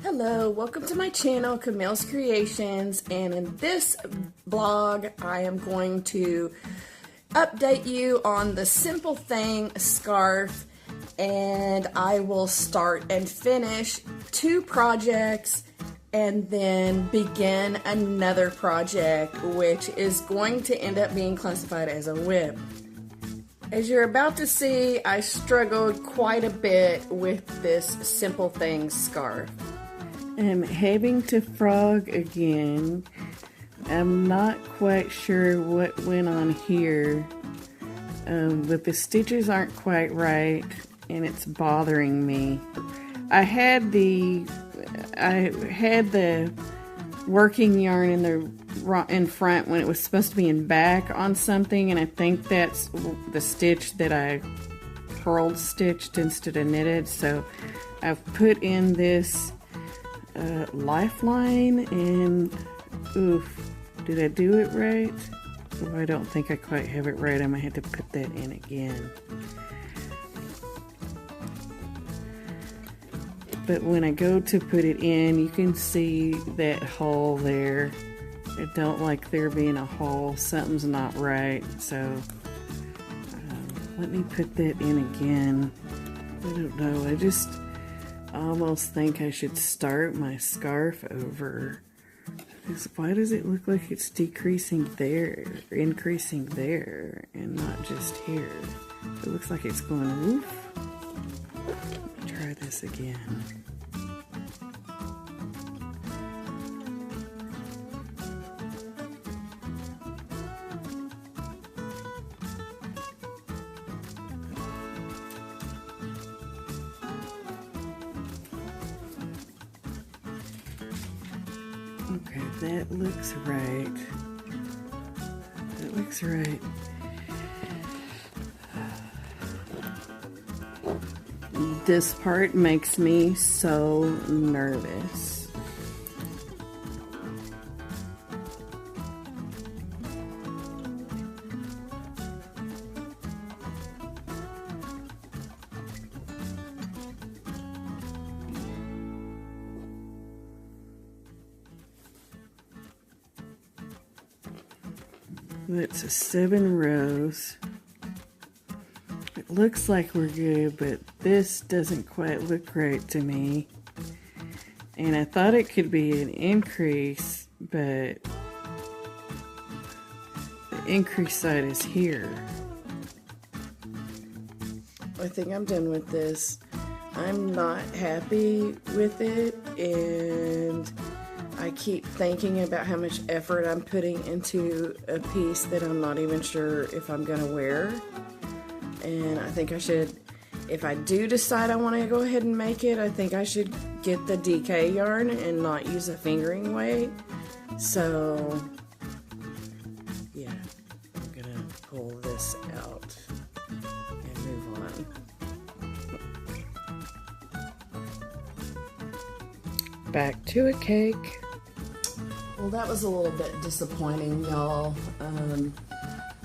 Hello, welcome to my channel, Camille's Creations, and in this vlog I am going to update you on the Simple Thing scarf, and I will start and finish two projects and then begin another project, which is going to end up being classified as a whip. As you're about to see, I struggled quite a bit with this Simple Thing scarf. I'm having to frog again. I'm not quite sure what went on here, but the stitches aren't quite right and it's bothering me. I had the working yarn in front when it was supposed to be in back on something, and I think that's the stitch that I purled stitched instead of knitted, so I've put in this lifeline, and oof, did I do it right? Oh, I don't think I quite have it right. I might have to put that in again. But when I go to put it in, you can see that hole there. I don't like there being a hole. Something's not right. So let me put that in again. I don't know. I just almost think I should start my scarf over. Why does it look like it's decreasing there, increasing there, and not just here? It looks like it's going woof. Let me try this again. Okay, that looks right. That looks right. This part makes me so nervous. That's 7 rows. It looks like we're good, but this doesn't quite look right to me. And I thought it could be an increase, but the increase side is here. I think I'm done with this. I'm not happy with it, and I keep thinking about how much effort I'm putting into a piece that I'm not even sure if I'm gonna wear. And I think I should, if I do decide I want to go ahead and make it, I think I should get the DK yarn and not use a fingering weight. So yeah, I'm gonna pull this out and move on. Back to a cake. Well, that was a little bit disappointing, y'all.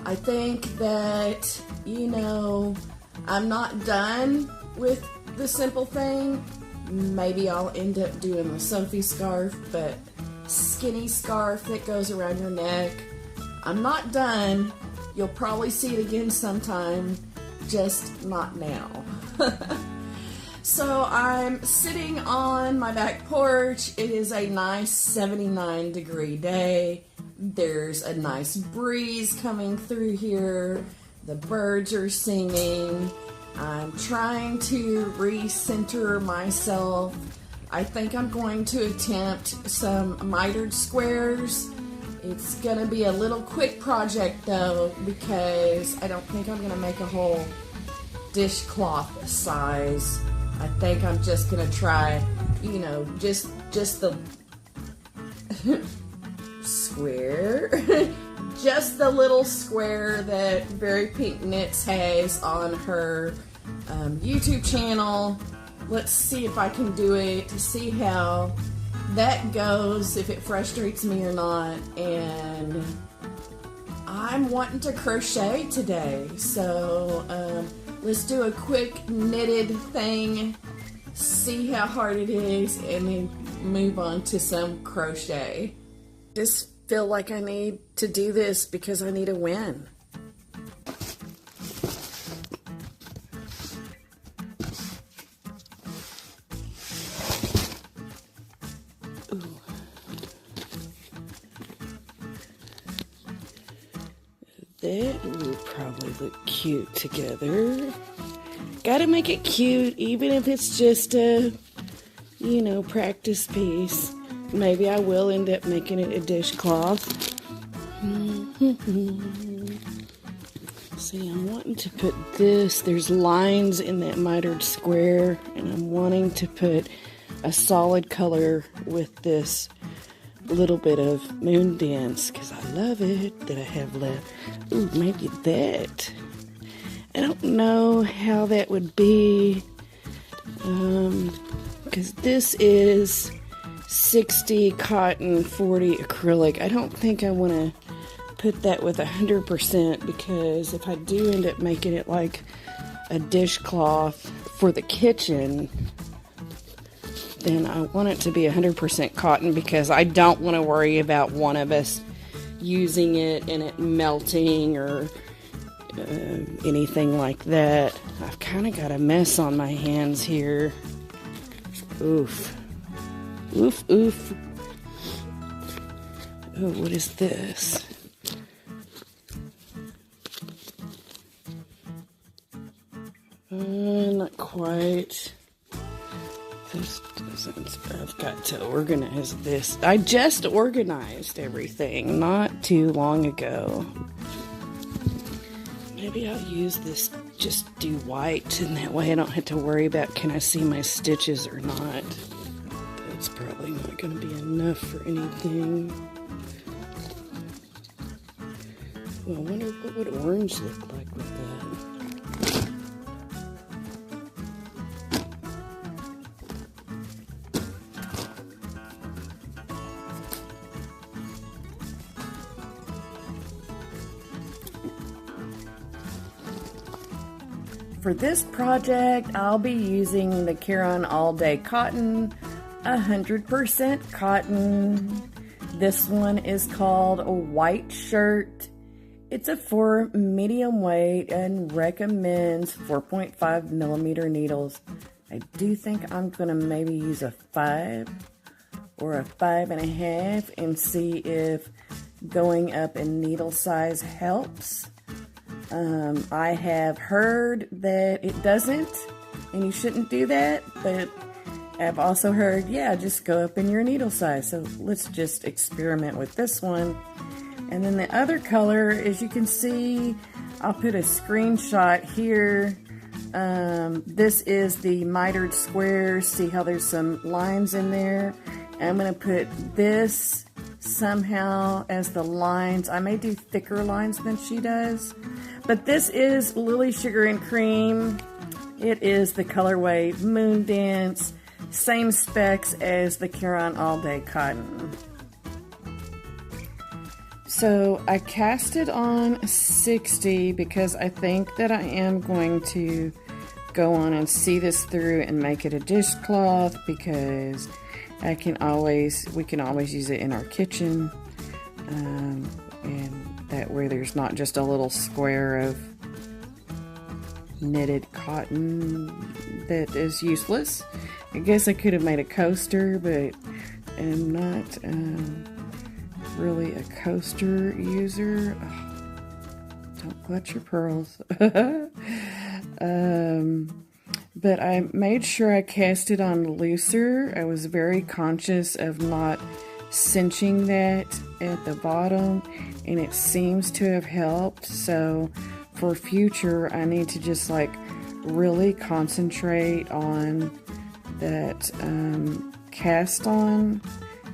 I think that, you know, I'm not done with the Simple Thing. Maybe I'll end up doing the Sophie scarf, but skinny scarf that goes around your neck. I'm not done. You'll probably see it again sometime, just not now. So I'm sitting on my back porch. It is a nice 79-degree day. There's a nice breeze coming through here. The birds are singing. I'm trying to recenter myself. I think I'm going to attempt some mitered squares. It's gonna be a little quick project though, because I don't think I'm gonna make a whole dishcloth size. I think I'm just gonna try, you know, just the square, just the little square that Very Pink Knits has on her YouTube channel. Let's see if I can do it, to see how that goes, if it frustrates me or not. And I'm wanting to crochet today, so let's do a quick knitted thing see how hard it is, and then move on to some crochet. Just feel like I need to do this because I need a win. That will probably look cute together. Gotta make it cute, even if it's just a, you know, practice piece. Maybe I will end up making it a dishcloth. See, I'm wanting to put this. There's lines in that mitered square, and I'm wanting to put a solid color with this little bit of moon dance because I love it that I have left. Ooh, maybe that. I don't know how that would be because this is 60 cotton, 40 acrylic. I don't think I want to put that with 100% because if I do end up making it like a dishcloth for the kitchen, then I want it to be 100% cotton because I don't want to worry about one of us using it and it melting or anything like that. I've kind of got a mess on my hands here. Oof. Oof, oof. Oh, what is this? Not quite. This doesn't. I've got to organize this. I just organized everything not too long ago. Maybe I'll use this, just do white, and that way I don't have to worry about can I see my stitches or not. That's probably not going to be enough for anything. Well, I wonder what would orange look like with that. For this project, I'll be using the Caron All Day Cotton, 100% cotton. This one is called a White Shirt. It's a 4 medium weight and recommends 4.5 millimeter needles. I do think I'm gonna maybe use a 5 or a 5.5 and see if going up in needle size helps. I have heard that it doesn't, and you shouldn't do that, but I've also heard, yeah, just go up in your needle size. So let's just experiment with this one. And then the other color, as you can see, I'll put a screenshot here. This is the mitered square. See how there's some lines in there? I'm going to put this somehow as the lines. I may do thicker lines than she does. But this is Lily Sugar and Cream. It is the colorway Moon Dance. Same specs as the Caron All Day Cotton. So I cast it on 60 because I think that I am going to go on and see this through and make it a dishcloth because we can always use it in our kitchen. And that way there's not just a little square of knitted cotton that is useless. I guess I could have made a coaster, but I'm not really a coaster user. Oh, don't clutch your pearls. But I made sure I cast it on looser. I was very conscious of not cinching that at the bottom, and it seems to have helped. So for future, I need to just like really concentrate on that cast on.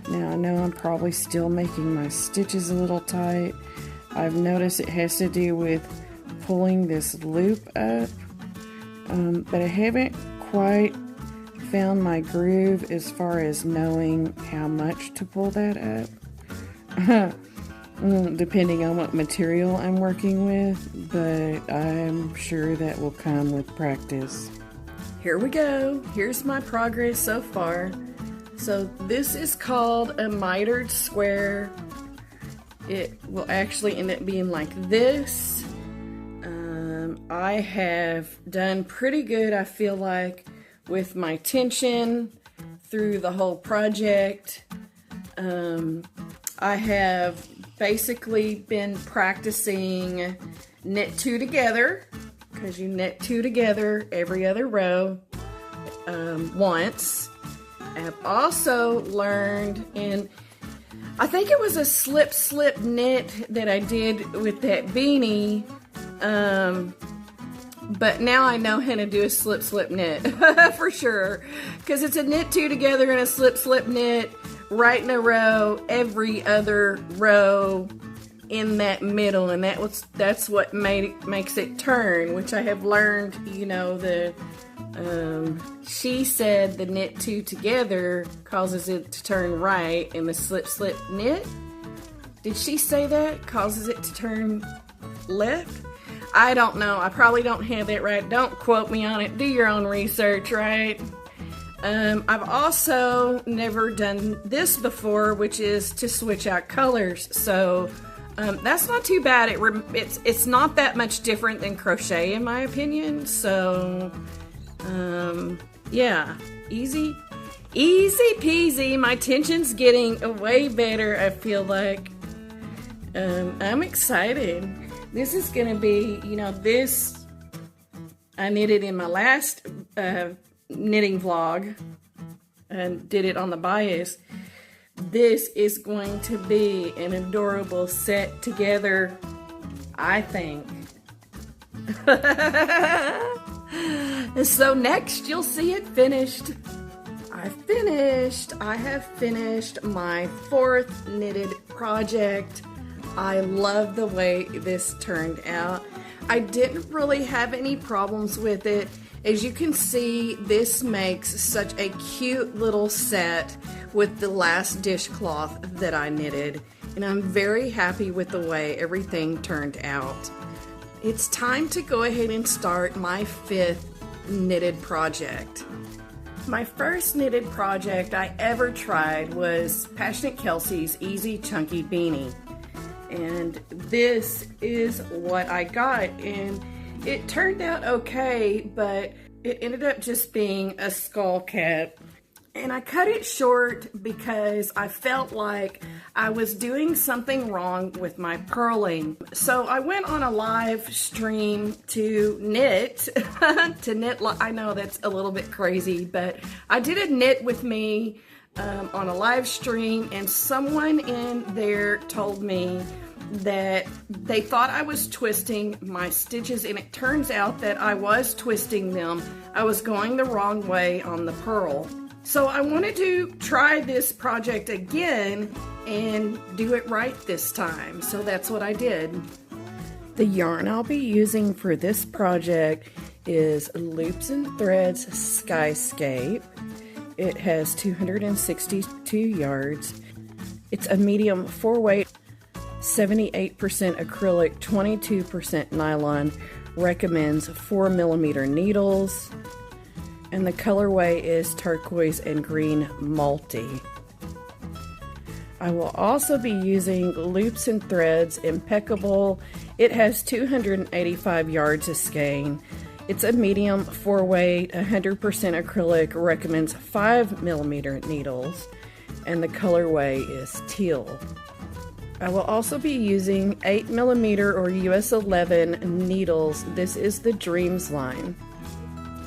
Now I know I'm probably still making my stitches a little tight. I've noticed it has to do with pulling this loop up, but I haven't quite found my groove as far as knowing how much to pull that up. Depending on what material I'm working with, but I'm sure that will come with practice. here we go. Here's my progress so far. So this is called a mitered square. It will actually end up being like this. I have done pretty good, I feel like, with my tension through the whole project. I have basically been practicing knit two together, because you knit two together every other row once. I've also learned, and I think it was a slip knit that I did with that beanie, but now I know how to do a slip knit for sure, because it's a knit two together and a slip knit right in a row, every other row in that middle, and that's what makes it turn, which I have learned. You know, she said the knit two together causes it to turn right, and the slip knit, did she say that causes it to turn left? I don't know. I probably don't have that right. Don't quote me on it. Do your own research, right? I've also never done this before, which is to switch out colors. So that's not too bad. It's not that much different than crochet, in my opinion. So yeah, easy peasy. My tension's getting way better, I feel like. I'm excited. This is going to be, you know, this I knitted in my last knitting vlog and did it on the bias. This is going to be an adorable set together, I think. So next you'll see it finished. I have finished my 4th knitted project. I love the way this turned out. I didn't really have any problems with it. As you can see, this makes such a cute little set with the last dishcloth that I knitted, and I'm very happy with the way everything turned out. It's time to go ahead and start my 5th knitted project. My first knitted project I ever tried was Passionate Kelsey's Easy Chunky Beanie. And this is what I got, and it turned out okay, but it ended up just being a skull cap. And I cut it short because I felt like I was doing something wrong with my purling. So I went on a live stream to knit. I know that's a little bit crazy, but I did a knit with me on a live stream, and someone in there told me that they thought I was twisting my stitches, and it turns out that I was twisting them. I was going the wrong way on the purl. So I wanted to try this project again and do it right this time. So that's what I did. The yarn I'll be using for this project is Loops and Threads Skyscape. It has 262 yards. It's a medium 4-weight, 78% acrylic, 22% nylon. Recommends 4mm needles. And the colorway is turquoise and green multi. I will also be using Loops and Threads Impeccable. It has 285 yards of skein. It's a medium 4-weight, 100% acrylic, recommends 5mm needles, and the colorway is teal. I will also be using 8mm or US 11 needles. This is the Dreams line.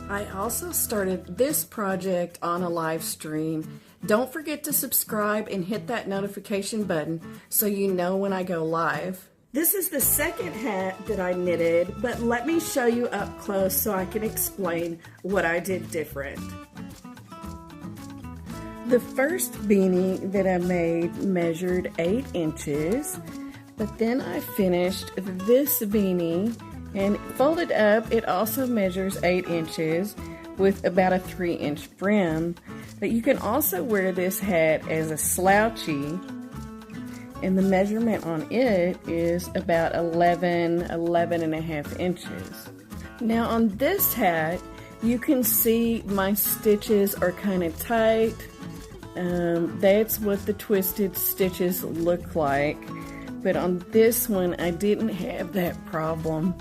I also started this project on a live stream. Don't forget to subscribe and hit that notification button so you know when I go live. This is the second hat that I knitted, but let me show you up close so I can explain what I did different. The first beanie that I made measured 8 inches, but then I finished this beanie and folded up. It also measures 8 inches with about a 3-inch brim, but you can also wear this hat as a slouchy, and the measurement on it is about 11 and a half inches. Now on this hat, You can see my stitches are kind of tight. That's what the twisted stitches look like. But on this one, I didn't have that problem.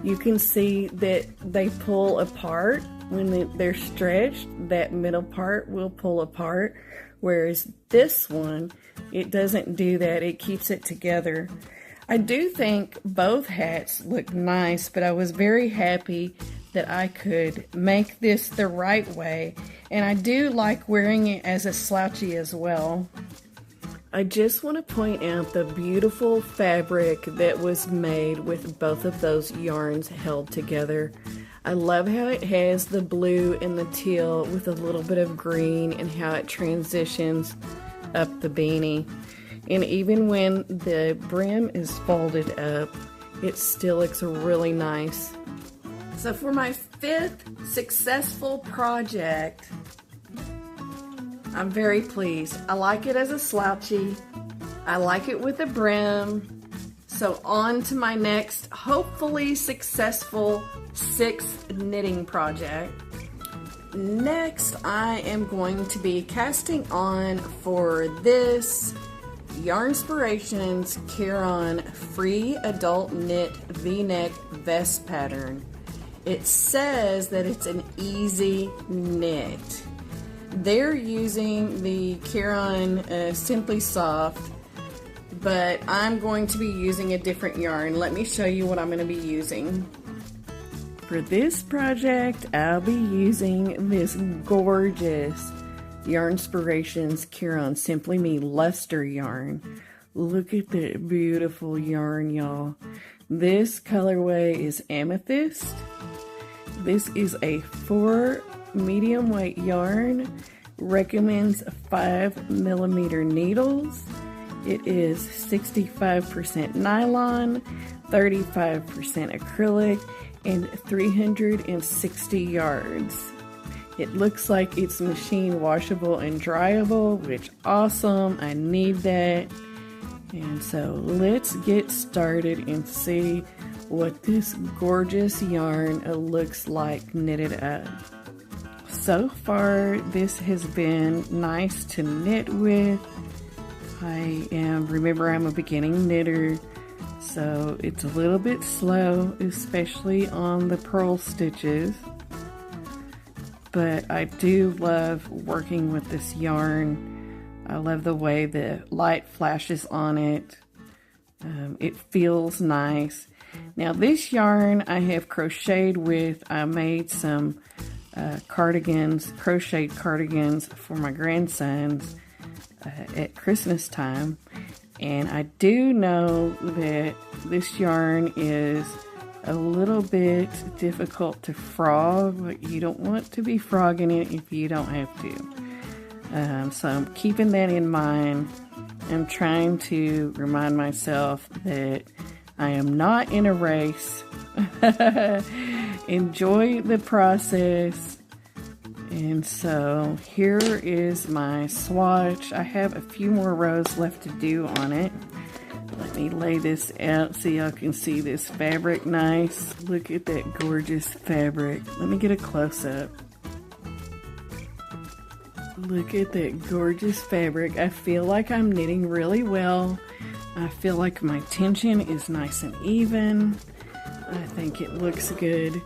You can see that they pull apart when they're stretched. That middle part will pull apart. Whereas this one, it doesn't do that. It keeps it together. I do think both hats look nice, but I was very happy that I could make this the right way. And I do like wearing it as a slouchy as well. I just want to point out the beautiful fabric that was made with both of those yarns held together. I love how it has the blue and the teal with a little bit of green and how it transitions up the beanie. And even when the brim is folded up, it still looks really nice. So for my 5th successful project, I'm very pleased. I like it as a slouchy. I like it with a brim. So on to my next, hopefully successful 6th knitting project. Next, I am going to be casting on for this Yarnspirations Caron Free Adult Knit V-Neck Vest Pattern. It says that it's an easy knit. They're using the Caron Simply Soft, but I'm going to be using a different yarn. Let me show you what I'm going to be using. For this project, I'll be using this gorgeous Yarnspirations Caron Simply Me Luster yarn. Look at that beautiful yarn, y'all. This colorway is Amethyst. This is a 4 medium weight yarn. Recommends 5mm needles. It is 65% nylon, 35% acrylic, and 360 yards. It looks like it's machine washable and dryable, which awesome. I need that. And so let's get started and see what this gorgeous yarn looks like knitted up. So far, this has been nice to knit with. Remember I'm a beginning knitter, so it's a little bit slow, especially on the purl stitches. But I do love working with this yarn. I love the way the light flashes on it. It feels nice. Now this yarn I have crocheted with. I made some crocheted cardigans for my grandsons at Christmas time. And I do know that this yarn is a little bit difficult to frog, but you don't want to be frogging it if you don't have to. So I'm keeping that in mind. I'm trying to remind myself that I am not in a race. Enjoy the process. And so here is my swatch. I have a few more rows left to do on it. Let me lay this out so y'all can see this fabric nice. Look at that gorgeous fabric. Let me get a close-up. Look at that gorgeous fabric. I feel like I'm knitting really well. I feel like my tension is nice and even. I think it looks good.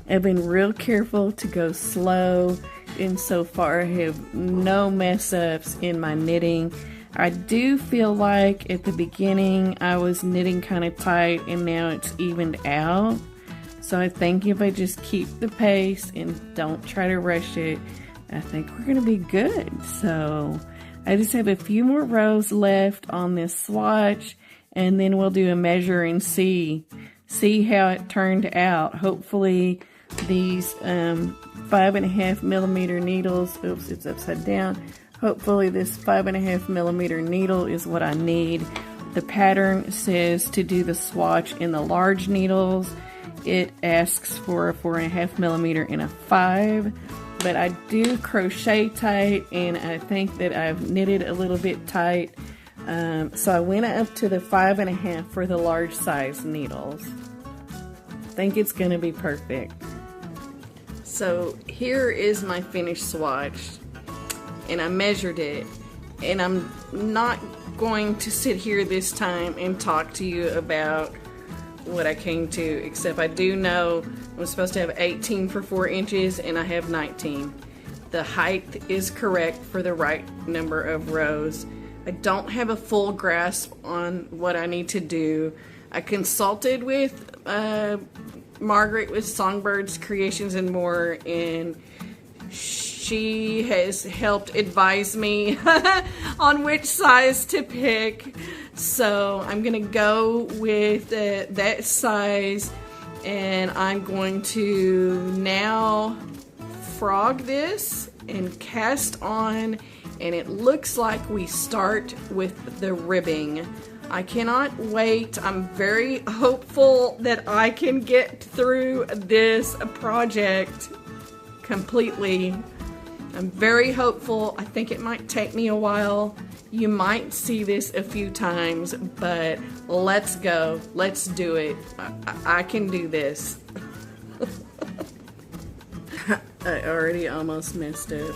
I've been real careful to go slow, and so far I have no mess-ups in my knitting. I do feel like at the beginning I was knitting kind of tight, and now it's evened out. So I think if I just keep the pace and don't try to rush it, I think we're going to be good. So I just have a few more rows left on this swatch, and then we'll do a measure and see how it turned out. Hopefully these 5.5mm needles, oops, it's upside down. Hopefully this 5.5mm needle is what I need. The pattern says to do the swatch in the large needles. It asks for a 4.5mm and a 5, but I do crochet tight, and I think that I've knitted a little bit tight. So I went up to the 5.5 for the large size needles. I think it's going to be perfect. So here is my finished swatch, and I measured it, and I'm not going to sit here this time and talk to you about what I came to, except I do know I'm supposed to have 18 for 4 inches and I have 19. The height is correct for the right number of rows. I don't have a full grasp on what I need to do. I consulted with Margaret with Songbirds Creations and More, and she has helped advise me on which size to pick. So I'm gonna go with that size, and I'm going to now frog this and cast on, and it looks like we start with the ribbing. I cannot wait. I'm very hopeful that I can get through this project completely. I'm very hopeful. I think it might take me a while. You might see this a few times, but let's go. Let's do it. I can do this. I already almost messed up.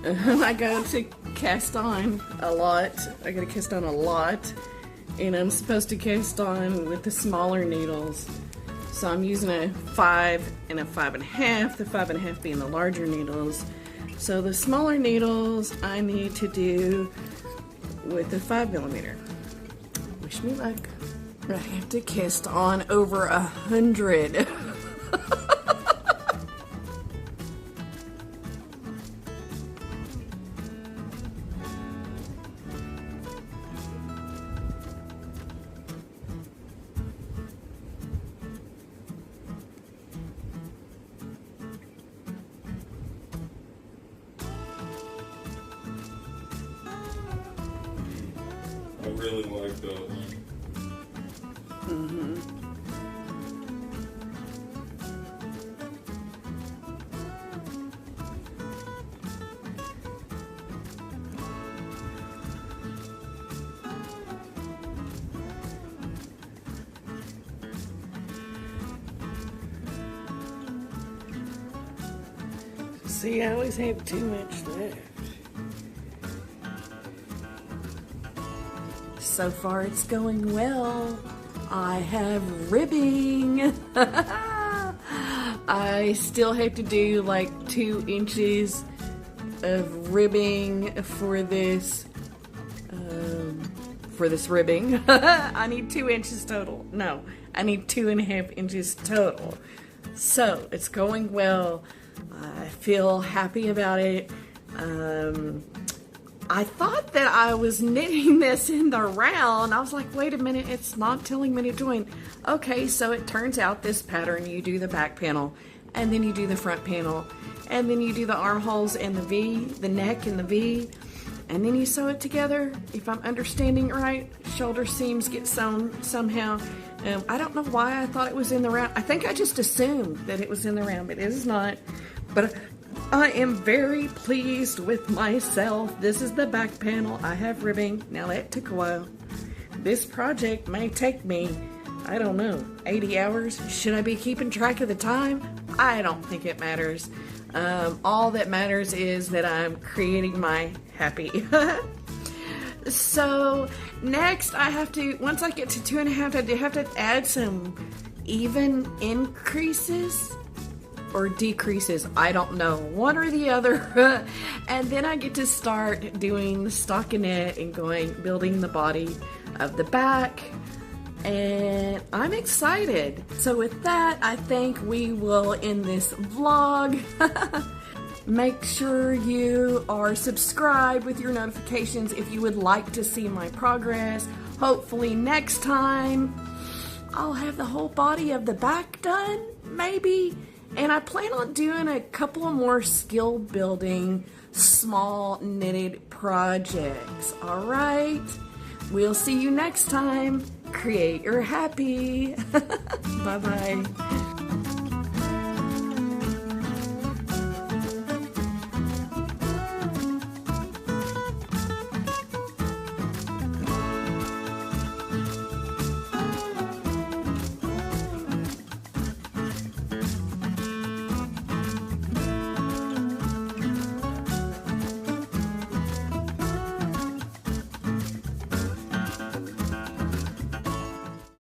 I got to cast on a lot. I got to cast on a lot, and I'm supposed to cast on with the smaller needles. So I'm using a 5 and a 5.5, the 5.5 being the larger needles. So the smaller needles I need to do with the 5mm. Wish me luck. I have to cast on over 100. I really like those. See, I always have too much left. So far it's going well. I have ribbing. I still have to do like 2 inches of ribbing for this ribbing. I need 2 inches total. No, I need 2.5 inches total. So it's going well. I feel happy about it. I thought that I was knitting this in the round. I was like, wait a minute, it's not telling me to join. Okay, so it turns out this pattern, you do the back panel, and then you do the front panel, and then you do the armholes and the V, the neck and the V, and then you sew it together. If I'm understanding it right, shoulder seams get sewn somehow. I don't know why I thought it was in the round. I think I just assumed that it was in the round, but it is not. But I am very pleased with myself. This is the back panel. I have ribbing. Now that took a while. This project may take me, I don't know, 80 hours. Should I be keeping track of the time? I don't think it matters. All that matters is that I'm creating my happy. So next I have to, once I get to 2.5, I do have to add some even increases or decreases, I don't know, one or the other. And then I get to start doing the stockinette and building the body of the back, and I'm excited. So with that, I think we will end this vlog. Make sure you are subscribed with your notifications if you would like to see my progress. Hopefully next time I'll have the whole body of the back done, maybe. And I plan on doing a couple of more skill building small knitted projects. All right, we'll see you next time. Create your happy. Bye bye.